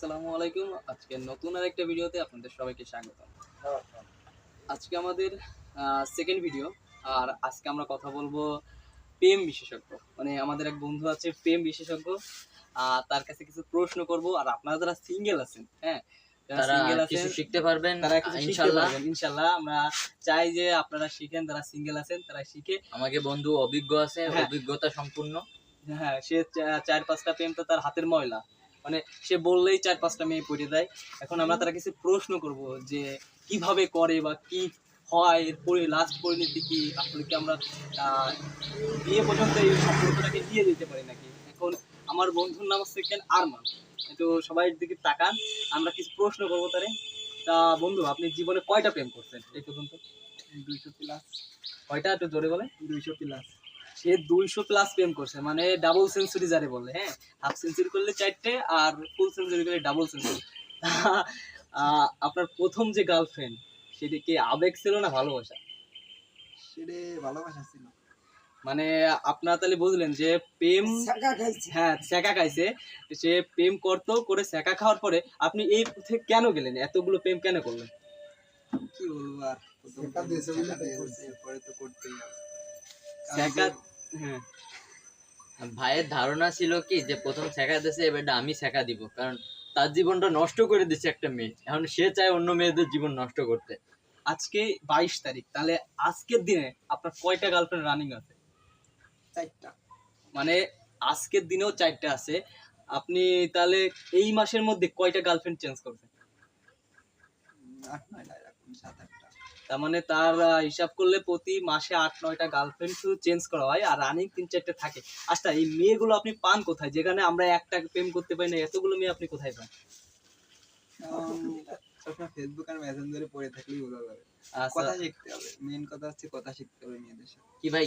আসসালামু আলাইকুম। আজকে নতুন আরেকটা ভিডিওতে আপনাদের সবাইকে স্বাগতম। আজকে আমাদের সেকেন্ড ভিডিও। আর আজকে আমরা কথা বলবো প্রেম বিশেষজ্ঞ। মানে আমাদের এক বন্ধু আছে প্রেম বিশেষজ্ঞ। তার কাছে কিছু প্রশ্ন করব। আর আপনারা যারা সিঙ্গেল আছেন, হ্যাঁ? যারা তারা সিঙ্গেল আছেন কিছু শিখতে পারবেন তারা কিছু শিখতে ইনশাআল্লাহ। পারবেন ইনশাআল্লাহ। আমরা চাই যে আপনারা শিখেন, যারা সিঙ্গেল আছেন তারা শিখে। আমাকে বন্ধু অভিজ্ঞ আছে, হ্যাঁ, অভিজ্ঞতা সম্পূর্ণ। হ্যাঁ, সে ৪-৫টা প্রেম তো তার হাতের ময়লা। মানে সে বললেই ৪-৫টা মেয়ে পড়ে যায়। এখন আমরা তারা কিছু প্রশ্ন করব যে কিভাবে করে বা কি হয়, এর পরে লাস্ট পরিণতি কি? আসলে কি আমরা আ বিয়ে পর্যন্ত এই সম্পর্কটাকে নিয়ে যেতে পারি নাকি? এখন আমার বন্ধুর নাম হচ্ছে আরমান। একটু সবাই দিকে তাকান। আমরা কিছু প্রশ্ন করব তারে। তা বন্ধু, আপনি জীবনে কয়টা প্রেম করছেন এই পর্যন্ত? 200 প্লাস। কয়টা একটু জোরে বলেন? 200 প্লাস। সে 200 প্লাস প্রেম করছে, মানে ডাবল সেঞ্চুরি যারে বলে। হ্যাঁ, হাফ সেঞ্চুরি করলে 4টে আর ফুল সেঞ্চুরি করলে ডাবল সেঞ্চুরি। আপনার প্রথম যে গার্লফ্রেন্ড, সেটা কি আবেগ ছিল না ভালোবাসা? সেটা ভালোবাসা ছিল। মানে আপনারা তাহলে বুঝলেন যে প্রেম ছাকা খাইছে। হ্যাঁ, ছ্যাঁকা খাইছে। সে প্রেম করতো, করে ছ্যাঁকা খাওয়ার পরে আপনি এই পথে কেন গেলেন? এতগুলো প্রেম কেন করলেন? কি বলবো আর, প্রথম ছাকা দিয়েছে বলে তাই করছে, পরে তো করতেই হবে। ছ্যাঁকা হ্যাঁ, ভাইয়ের ধারণা ছিল কি যে প্রথম ছেঁকা দিয়েছে, এবারটা আমি ছেঁকা দিব, কারণ তার জীবনটা নষ্ট করে দিচ্ছে একটা মেয়ে। এখন সে চায় অন্য মেয়েদের জীবন নষ্ট করতে। আজকে 22 তারিখ, তাহলে আজকের দিনে আপনার কয়টা গার্লফ্রেন্ড রানিং আছে? 4টা। মানে আজকের দিনেও 4টা আছে। আপনি তাহলে এই মাসের মধ্যে কয়টা গার্লফ্রেন্ড চেঞ্জ করবেন? 8-9টা এরকম, 7-8টা। তার মানে তার হিসাব করলে প্রতি মাসে 8-9টা গার্লফ্রেন্ড শুধু চেঞ্জ করা হয়, আর রানিং 3-4টা থাকে। আচ্ছা, এই মেয়েগুলো আপনি পান কোথায়? যেখানে আমরা একটা প্রেম করতে পারি না, এতগুলো মেয়ে আপনি কোথায় পান? সবসময় ফেসবুক আর মেসেঞ্জারে পড়ে থাকলেই বোঝা যাবে। আচ্ছা, কথা শিখতে হবে, মেইন কথা হচ্ছে কথা শিখতে হবে মেয়েদের সাথে। কি ভাই,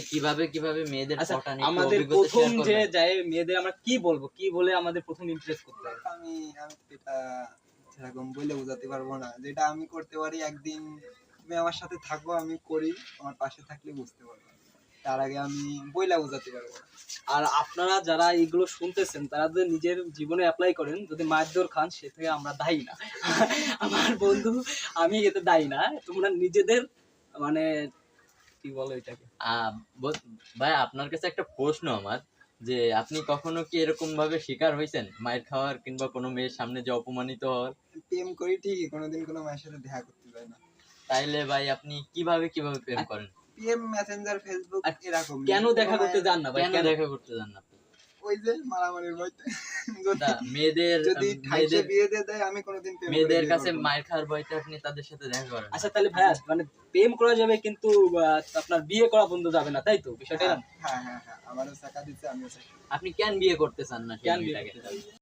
কিভাবে মেয়েদের আচ্ছা, পটান, একটু আমাদের অভিজ্ঞতা প্রথম শেয়ার যে করবেন? যায় মেয়েদের আমরা কি বলবো, কি বলে আমাদের প্রথম ইমপ্রেস করতে হবে? আমি আমি তো এটা সেরকম বলে বোঝাতে পারবো না। যেটা আমি করতে পারি, একদিন তুমি আমার সাথে থাকবো, আমি করি, আমার পাশে থাকলে বুঝতে পারবো। তার আগে আমি বইলা বোঝাতে পারবো না। আর আপনারা যারা এইগুলো শুনতেছেন তারা যদি নিজের জীবনে অ্যাপ্লাই করেন, যদি মারধর খান, সে থেকে আমরা দায়ী না। আমার বন্ধু, আমি এতে দায়ী না। তোমরা নিজেদের মানে কি বলো এটাকে? আহ ভাই, আপনার কাছে একটা প্রশ্ন আমার, যে আপনি কখনো কি এরকম ভাবে শিকার হয়েছেন মায়ের খাওয়ার, কিংবা কোনো মেয়ের সামনে যে অপমানিত হওয়ার? প্রেম করি ঠিকই, কোনোদিন কোনো মায়ের সাথে দেখা করতে যায় না। তাইলে ভাই আপনি কিভাবে প্রেম করেন? প্রেম মেসেঞ্জার, ফেসবুক আর এরকম। কেন দেখা করতে যান না ভাই? কেন দেখা করতে যান না আপনি? ওই যে মারামারির ভয়তে। তা মেয়েদের যদি ঠাইসে বিয়ে দিয়ে দেয়, আমি কোনোদিন প্রেম করে মেয়েদের বিয়ে কাছে করবো না। মায়ের খাওয়ার ভয়তে আপনি তাদের সাথে দেখা করেন না? আচ্ছা, তাহলে ভাইয়া মানে প্রেম করা যাবে কিন্তু আপনার বিয়ে করা বন্ধু যাবে না, তাই তো বিষয়টা? হ্যাঁ, হ্যাঁ, হ্যাঁ, হ্যাঁ, আমারও চাকা দিচ্ছে, আমিও চাকা। আপনি কেন বিয়ে করতে চান না সেই কেন বিয়ে মেয়েটাকে? করতে যাবেন?